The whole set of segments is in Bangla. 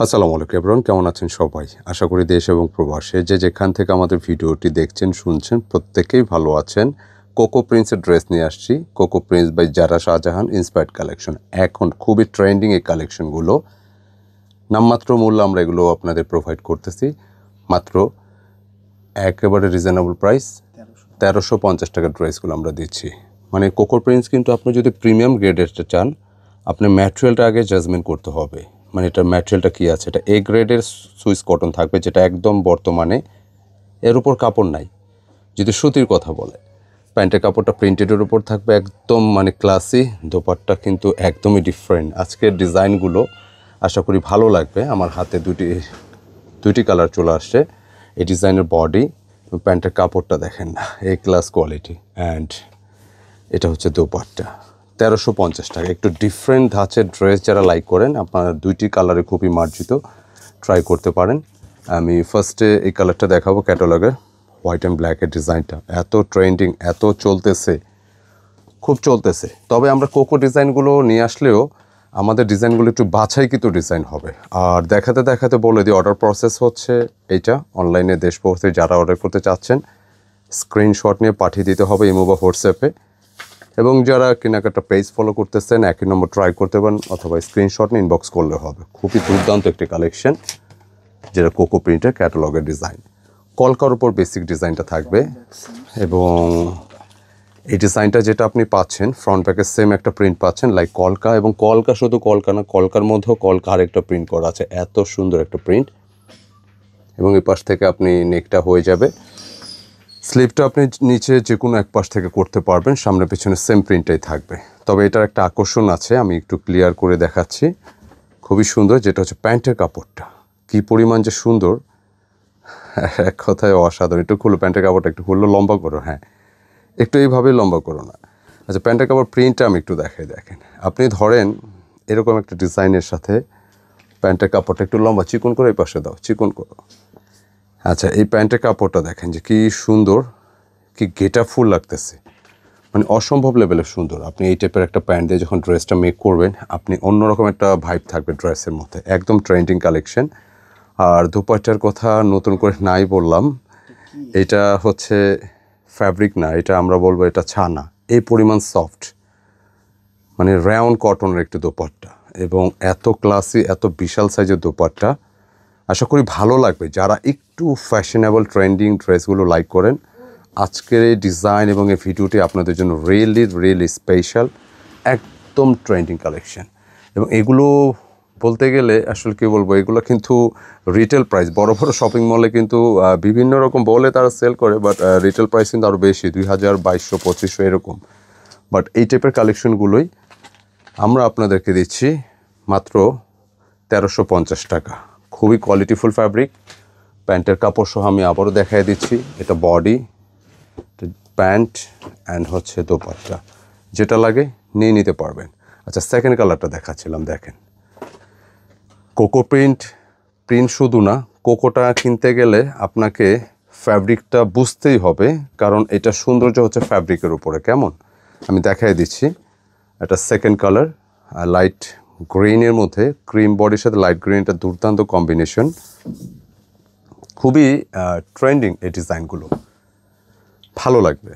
আসসালামু আলাইকুম এভরিওয়ান, কেমন আছেন সবাই? আশা করি দেশ এবং প্রবাসে যে যেখান থেকে আমাদের ভিডিওটি দেখছেন শুনছেন প্রত্যেকেই ভালো আছেন। কোকো প্রিন্সের ড্রেস নিয়ে আসছি। Coco Prince by Zara Shahjahan inspired collection. এখন খুবই ট্রেন্ডিং এই কালেকশনগুলো। নামমাত্র মূল্য আমরা এগুলো আপনাদের প্রোভাইড করতেছি। মাত্র একেবারে রিজনেবল প্রাইস 1350 টাকার ড্রেসগুলো আমরা দিচ্ছি। মানে কোকো প্রিন্স কিন্তু আপনি যদি প্রিমিয়াম গ্রেডেরটা চান, আপনি ম্যাটেরিয়ালটা আগে জাজমেন্ট করতে হবে। মানে এটার ম্যাটেরিয়ালটা কী আছে, এটা এ গ্রেডের সুইস কটন থাকবে, যেটা একদম বর্তমানে এর উপর কাপড় নাই। যদি সুতির কথা বলে, প্যান্টের কাপড়টা প্রিন্টেডের উপর থাকবে, একদম মানে ক্লাসি। দোপাট্টা কিন্তু একদমই ডিফারেন্ট। আজকের ডিজাইনগুলো আশা করি ভালো লাগবে। আমার হাতে দুইটি কালার চলে আসছে। এই ডিজাইনের বডি, প্যান্টের কাপড়টা দেখেন না, এই ক্লাস কোয়ালিটি। অ্যান্ড এটা হচ্ছে দোপাট্টা, 1350 টাকা। একটু ডিফারেন্ট ধাঁচের ড্রেস যারা লাইক করেন, আপনারা দুইটি কালারে খুবই মার্জিত, ট্রাই করতে পারেন। আমি ফার্স্টে এই কালারটা দেখাবো, ক্যাটালগের হোয়াইট অ্যান্ড ব্ল্যাকের ডিজাইনটা এত ট্রেন্ডিং, এত চলতেছে, খুব চলতেছে। তবে আমরা কোকো ডিজাইনগুলো নিয়ে আসলেও আমাদের ডিজাইনগুলো একটু বাছাইকৃত ডিজাইন হবে। আর দেখাতে দেখাতে বলে দিই, অর্ডার প্রসেস হচ্ছে এইটা। অনলাইনে দেশ প্রবাসী যারা অর্ডার করতে চাচ্ছেন, স্ক্রিনশট নিয়ে পাঠিয়ে দিতে হবে ইমো বা হোয়াটসঅ্যাপে। এবং যারা কেনাকাটা পেজ ফলো করতেছেন, একই নম্বর ট্রাই করতে পারেন, অথবা স্ক্রিনশট নিয়ে ইনবক্স করলে হবে। খুবই দুর্দান্ত একটি কালেকশন, যেটা কোকো প্রিন্টের ক্যাটালগের ডিজাইন। কলকার উপর বেসিক ডিজাইনটা থাকবে। এবং এই ডিজাইনটা যেটা আপনি পাচ্ছেন, ফ্রন্ট ব্যাকে সেম একটা প্রিন্ট পাচ্ছেন, লাইক কলকা। এবং কলকা শুধু কলকা না, কলকার মধ্যেও কলকা আরেকটা প্রিন্ট করা আছে, এত সুন্দর একটা প্রিন্ট। এবং এই পাশ থেকে আপনি নেকটা হয়ে যাবে। স্লিভটা আপনি নিচে যে কোনো এক পাশ থেকে করতে পারবেন, সামনে পেছনে সেম প্রিন্টটাই থাকবে। তবে এটার একটা আকর্ষণ আছে, আমি একটু ক্লিয়ার করে দেখাচ্ছি। খুবই সুন্দর, যেটা হচ্ছে প্যান্টের কাপড়টা কী পরিমাণ যে সুন্দর, এক কথায় অসাধারণ। একটু খুললো প্যান্টের কাপড়টা, একটু খুললো, লম্বা করো, হ্যাঁ একটু এইভাবেই লম্বা করো না। আচ্ছা, প্যান্টের কাপড় প্রিন্টটা আমি একটু দেখাই। দেখেন, আপনি ধরেন এরকম একটা ডিজাইনের সাথে প্যান্টের কাপড়টা একটু লম্বা, চিকন করে এই পাশে দাও, চিকন করো। আচ্ছা, এই প্যান্টের কাপড়টা দেখেন যে কী সুন্দর, কি গেটআপফুল লাগতেছে, মানে অসম্ভব লেভেলের সুন্দর। আপনি এই টাইপের একটা প্যান্ট দিয়ে যখন ড্রেসটা মেক করবেন, আপনি অন্যরকম একটা ভাইব থাকবে ড্রেসের মধ্যে, একদম ট্রেন্ডিং কালেকশন। আর দুপাট্টার কথা নতুন করে নাই বললাম, এটা হচ্ছে ফ্যাব্রিক না, এটা আমরা বলবো এটা ছানা। এই পরিমাণ সফট, মানে রাউন্ড কটনের একটি দোপাট্টা, এবং এত ক্লাসি, এত বিশাল সাইজের দোপাট্টা। আশা করি ভালো লাগবে যারা একটু ফ্যাশনেবল ট্রেন্ডিং ড্রেসগুলো লাইক করেন। আজকের এই ডিজাইন এবং এই ভিডিওটি আপনাদের জন্য রিয়েলি স্পেশাল, একদম ট্রেন্ডিং কালেকশন। এবং এগুলো বলতে গেলে আসলে কী বলবো, এগুলো কিন্তু রিটেল প্রাইস, বড় বড় শপিং মলে কিন্তু বিভিন্ন রকম বলে তারা সেল করে, বাট রিটেল প্রাইস কিন্তু আরও বেশি, 2000, 2200, 2500 এরকম। বাট এই টাইপের কালেকশনগুলোই আমরা আপনাদেরকে দিচ্ছি মাত্র 1350 টাকা। খুবই কোয়ালিটিফুল ফ্যাব্রিক। প্যান্টের কাপড় সহ আমি আবারও দেখাই দিচ্ছি, এটা বডি, প্যান্ট অ্যান্ড হচ্ছে দোপাট্টা, যেটা লাগে নিয়ে নিতে পারবেন। আচ্ছা, সেকেন্ড কালারটা দেখাচ্ছিলাম, দেখেন কোকো প্রিন্ট শুধু না, কোকোটা কিনতে গেলে আপনাকে ফ্যাব্রিকটা বুঝতেই হবে, কারণ এটা সৌন্দর্য হচ্ছে ফ্যাব্রিকের উপরে। কেমন আমি দেখাই দিচ্ছি, এটা সেকেন্ড কালার, লাইট গ্রিনের মধ্যে ক্রিম বডির সাথে লাইট গ্রিন, এটা দুর্দান্ত কম্বিনেশন, খুবই ট্রেন্ডিং। এই ডিজাইনগুলো ভালো লাগবে।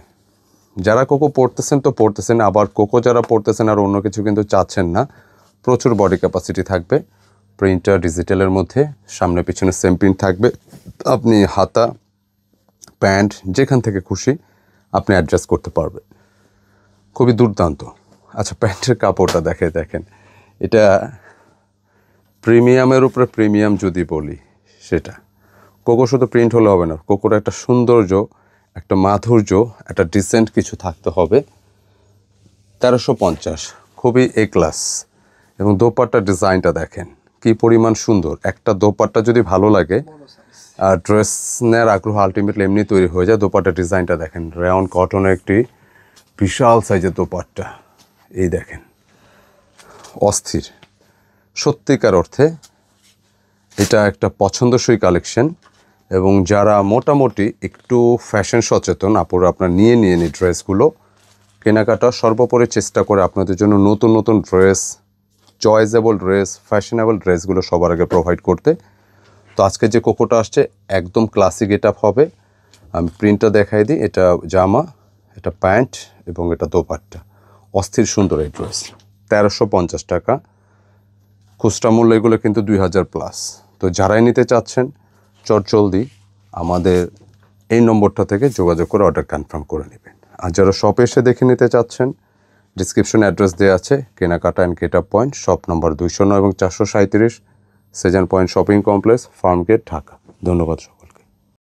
যারা কোকো পড়তেছেন তো পড়তেছেন, আবার কোকো যারা পড়তেছেন আর অন্য কিছু কিন্তু চাচ্ছেন না, প্রচুর বডি ক্যাপাসিটি থাকবে। প্রিন্টার ডিজিটালের মধ্যে সামনে পিছনে সেম প্রিন্ট থাকবে। আপনি হাতা, প্যান্ট যেখান থেকে খুশি আপনি অ্যাডজাস্ট করতে পারবেন, খুবই দুর্দান্ত। আচ্ছা, প্যান্টের কাপড়টা দেখেন, এটা প্রিমিয়ামের উপরে প্রিমিয়াম যদি বলি, সেটা কোকো শুধু প্রিন্ট হলে হবে না, কোকোর একটা সৌন্দর্য, একটা মাধুর্য, একটা ডিসেন্ট কিছু থাকতে হবে। 1350, খুবই এ ক্লাস। এবং দোপাট্টার ডিজাইনটা দেখেন কি পরিমাণ সুন্দর। একটা দোপাট্টা যদি ভালো লাগে, আর ড্রেস নেওয়ার আগ্রহ আলটিমেটলি এমনি তৈরি হয়ে যায়। দোপাট্টার ডিজাইনটা দেখেন, রাউন্ড কটনের একটি বিশাল সাইজের দোপাট্টা, এই দেখেন, অস্থির। সত্যিকার অর্থে এটা একটা পছন্দসই কালেকশন। এবং যারা মোটামুটি একটু ফ্যাশন সচেতন, আপুরা আপনার নিয়ে নিন ড্রেসগুলো। কেনাকাটা সর্বোপরি চেষ্টা করে আপনাদের জন্য নতুন ড্রেস চয়েজেবল ড্রেস, ফ্যাশনেবল ড্রেসগুলো সবার আগে প্রোভাইড করতে। তো আজকে যে কোকোটা আসছে একদম ক্লাসিক গেট আপ হবে। আমি প্রিন্টটা দেখাই দিই। এটা জামা, এটা প্যান্ট এবং এটা দোপাট্টা। অস্থির সুন্দর এই ড্রেস, 1350 টাকা খুচরা মূল্য। এগুলো কিন্তু 2000+। তো যারাই নিতে চাচ্ছেন চটজলদি আমাদের এই নম্বরটা থেকে যোগাযোগ করে অর্ডার কনফার্ম করে নেবেন। আর যারা শপে এসে দেখে নিতে চাচ্ছেন, ডিসক্রিপশনে অ্যাড্রেস দেওয়া আছে, Kenakata and get up point, shop number 209 এবং 437, Sezan point shopping complex, farm gate, Dhaka. ধন্যবাদ।